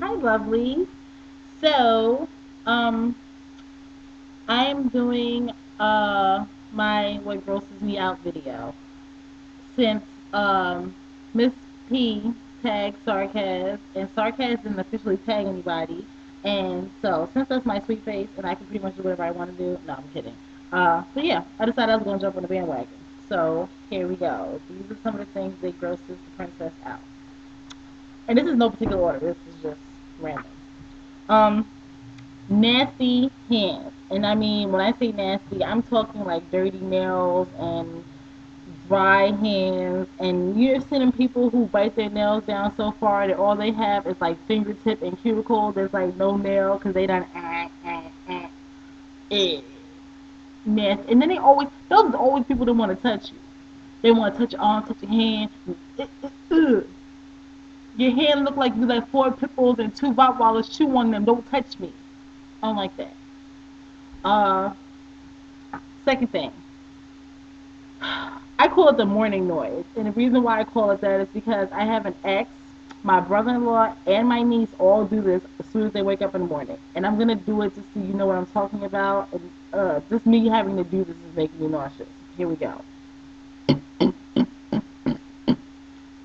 Hi, lovelies. So, um, I am doing my what grosses me out video since Miss P tagged Sarkaz and Sarkaz didn't officially tag anybody, and so since that's my sweet face and I can pretty much do whatever I want to do. No, I'm kidding. So yeah, I decided I was gonna jump on the bandwagon. So here we go. These are some of the things that grosses the princess out, and this is no particular order. This is just random. Um, Nasty hands. And I mean, when I say nasty, I'm talking like dirty nails and dry hands. And you're seeing people who bite their nails down so far that all they have is like fingertip and cuticle. There's like no nail because they done eh, nasty. And then those are always people that want to touch you. They want to touch your arm, touch your hand. Ugh. Your hand look like you like four pickles and two Rottweilers chew on them. Don't touch me. I don't like that. Uh, Second thing, I call it the morning noise. And the reason why I call it that is because I have an ex, my brother-in-law, and my niece all do this as soon as they wake up in the morning. And I'm going to do it just so you know what I'm talking about. And just me having to do this is making me nauseous. Here we go.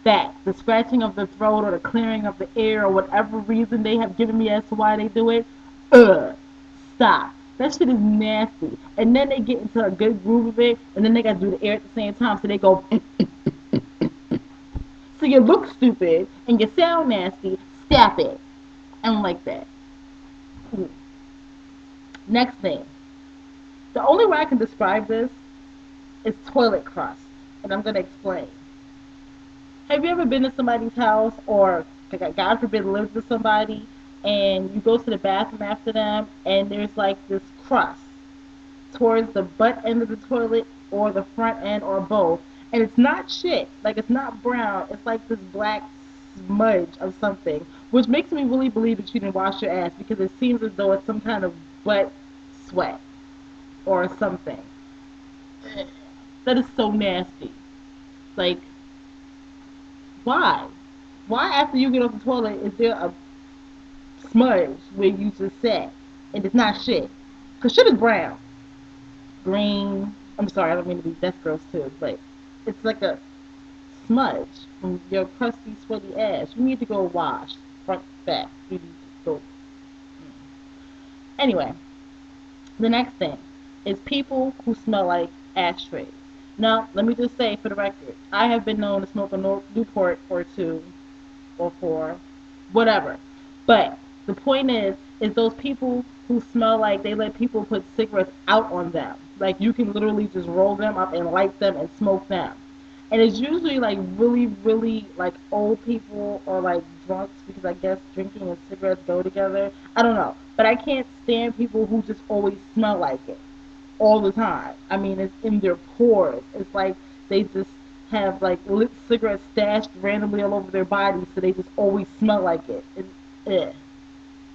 That, the scratching of the throat or the clearing of the air or whatever reason they have given me as to why they do it, stop. That shit is nasty. And then they get into a good groove of it, and then they gotta do the air at the same time, so they go. So you look stupid and you sound nasty. Stop it. I don't like that. Next thing. The only way I can describe this is toilet crust, and I'm gonna explain. Have you ever been to somebody's house or, God forbid, lived with somebody and you go to the bathroom after them and there's like this crust towards the butt end of the toilet or the front end or both, and it's not shit. Like, it's not brown. It's like this black smudge of something, which makes me really believe that you didn't wash your ass because it seems as though it's some kind of butt sweat or something. That is so nasty. Like, why? Why after you get off the toilet is there a smudge where you just sat and it's not shit? Cause shit is brown, green. I'm sorry, I don't mean to be that's gross too, but it's like a smudge from your crusty, sweaty ass. You need to go wash front, back. You need to go. Anyway, the next thing is people who smell like ashtrays. Now, let me just say for the record, I have been known to smoke a Newport or two or four, whatever. But the point is those people who smell like they let people put cigarettes out on them. Like you can literally just roll them up and light them and smoke them. And it's usually like really, really like old people or like drunks because I guess drinking and cigarettes go together. I don't know. But I can't stand people who just always smell like it all the time. I mean, it's in their pores. It's like they just have like lit cigarettes stashed randomly all over their body, so they just always smell like it. Eh.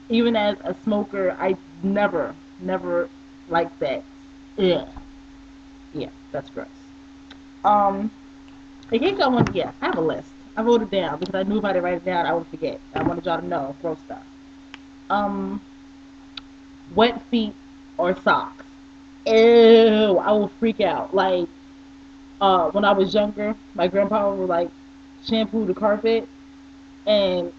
Even as a smoker, I never liked that. Yeah, yeah, that's gross. Um, in case y'all want, yeah, I have a list. I wrote it down because I knew if I didn't write it down, I would forget. I wanted y'all to know gross stuff. Um, Wet feet or socks. Ew, I will freak out. Like, when I was younger, my grandpa would like shampoo the carpet, and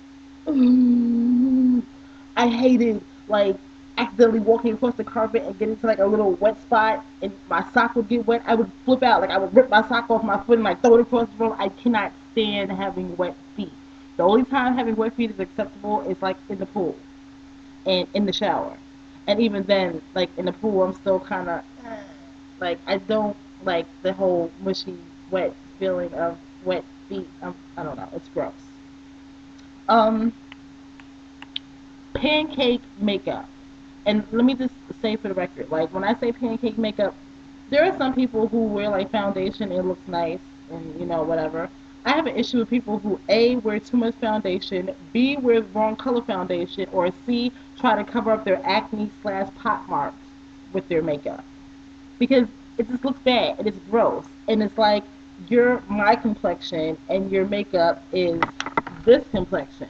I hated like accidentally walking across the carpet and getting to like a little wet spot, and my sock would get wet. I would flip out, like I would rip my sock off my foot and like throw it across the room. I cannot stand having wet feet. The only time having wet feet is acceptable is like in the pool and in the shower, and even then, like in the pool, I'm still kind of like I don't like the whole mushy, wet feeling of wet feet. I don't know. It's gross. Um, Pancake makeup. And let me just say for the record, like when I say pancake makeup, there are some people who wear like foundation and it looks nice and you know whatever. I have an issue with people who A wear too much foundation, B wear the wrong color foundation, or C try to cover up their acne slash pot marks with their makeup because it just looks bad and it's gross and it's like you're my complexion and your makeup is this complexion.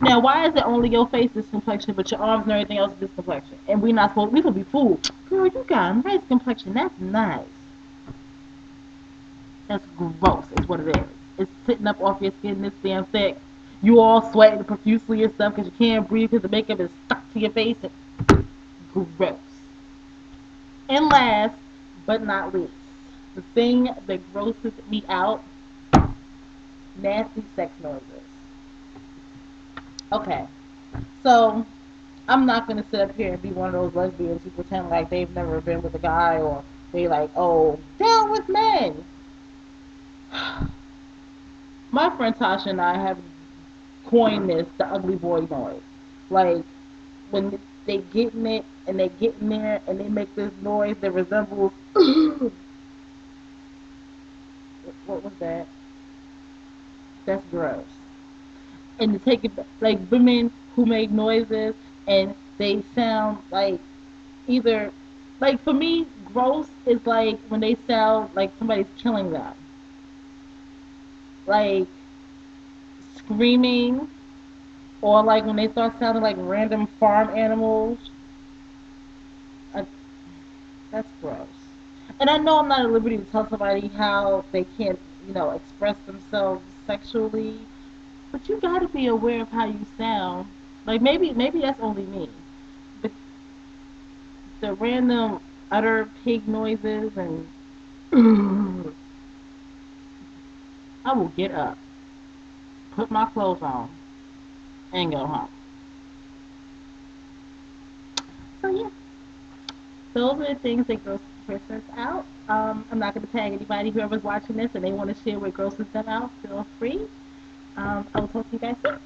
Now, why is it only your face this complexion, but your arms and everything else is this complexion? And we supposed to be fooled. Girl, you got a nice complexion. That's nice. That's gross, is what it is. It's sitting up off your skin this damn thick. You all sweating profusely and stuff because you can't breathe because the makeup is stuck to your face. And gross. And last but not least, the thing that grosses me out, nasty sex noises. Okay, so I'm not gonna sit up here and be one of those lesbians who pretend like they've never been with a guy or they like, oh, down with men. My friend Tasha and I have coined this the ugly boy noise. Like when they get in it and they get in there and they make this noise that resembles what was that? That's gross. And to take it like women who make noises and they sound like either like for me gross is like when they sound like somebody's killing them. Like screaming or like when they start sounding like random farm animals. Uh, that's gross. And I know I'm not at liberty to tell somebody how they can't, express themselves sexually, but you gotta be aware of how you sound. Like maybe that's only me. But the random utter pig noises and I will get up, put my clothes on, and go home. So yeah, those are the things that gross us out. I'm not going to tag anybody, whoever's watching this, and they want to share what grosses them out. Feel free. I will talk to you guys soon.